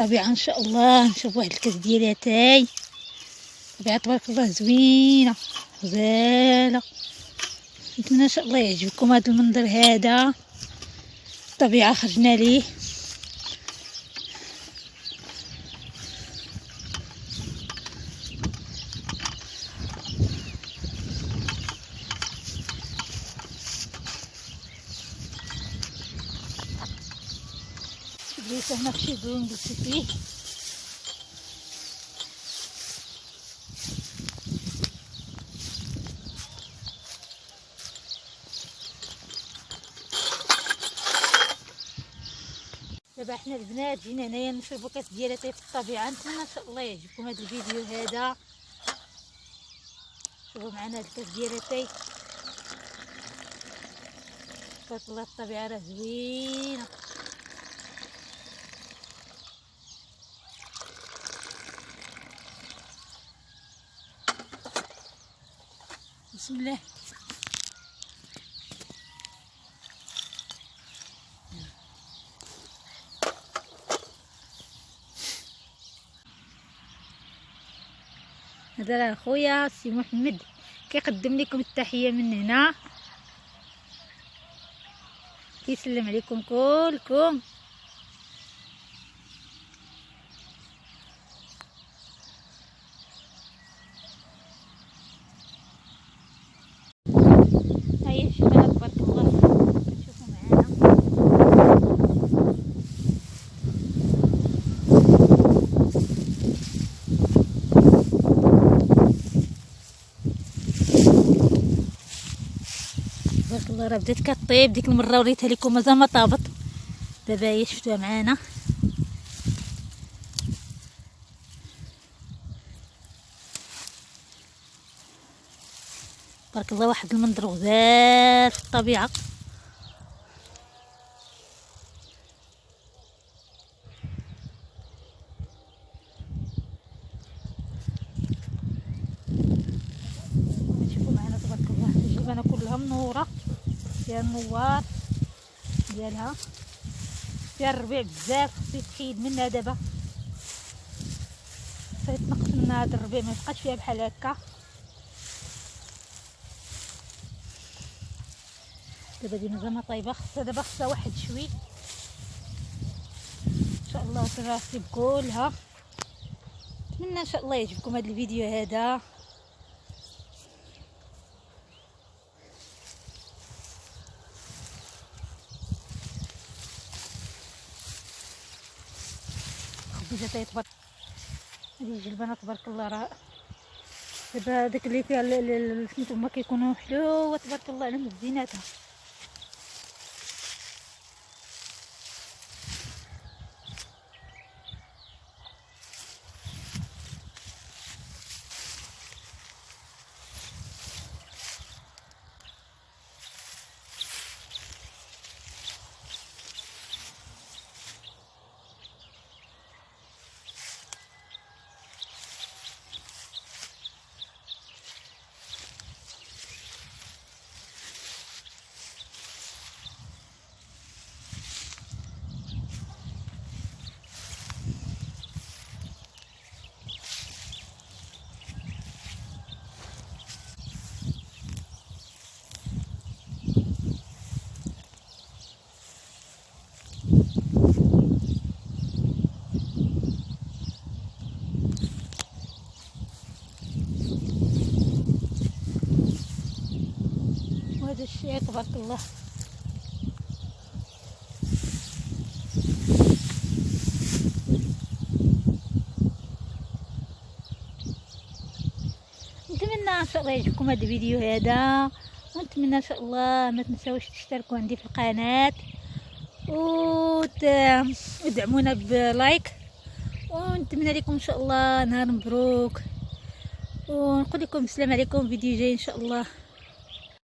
طبيعة ان شاء الله. نشوف واحد الكاس ديال اتاي، طبيعة تبارك الله زوينة غزالة. نتمنى ان شاء الله يعجبكم هذا المنظر هذا. الطبيعة خرجنا ليه. جلسة هنا في شي زوين جلست فيه. دابا حنا البنات جينا هنايا نشربو كاس ديال اتاي في الطبيعة. نتمنى ان شاء الله يعجبكم هذا الفيديو هذا. شوفوا معنا هاد الكاس ديال اتاي تبارك الله. الطبيعة راه زوينة. بسم الله. هذا راه خويا سي محمد كيقدم لكم التحيه من هنا، كيسلم عليكم كلكم. هيا الشباب تبارك الله شوفوا معانا. تبارك الله راه بدات كطيب. ديك المره وريتها لكم مازال ما طابت. دابا هي شفتوها معانا. تبارك الله واحد المنظر غزال في الطبيعه. شوفوا معنا تبارك الله الجبانه كلها منوره، فيها النوار ديالها، فيها الربيع بزاف. خصو يتحيد منها دابا، خصو يتنقص منها هذا الربيع، ما يبقاش فيها بحال هكا. دابا دي مازال ما طايبه، خصها دابا خصها واحد شوي ان شاء الله تراسب كلها. نتمنى ان شاء الله يعجبكم هذا الفيديو هذا. خبيزه تبارك هذه الجلبانه تبارك الله. راه دابا داك اللي فيها سميتو هما كيكونوا حلوه تبارك الله على مزيناتها. وهذا الشيء تبارك الله. نتمنى ان شاء الله يعجبكم هذا الفيديو هذا، ونتمنى ان شاء الله ما تنساوش تشتركوا عندي في القناه ودعمونا بلايك. ونتمنى لكم ان شاء الله نهار مبروك، ونقول لكم السلام عليكم. فيديو جاي ان شاء الله.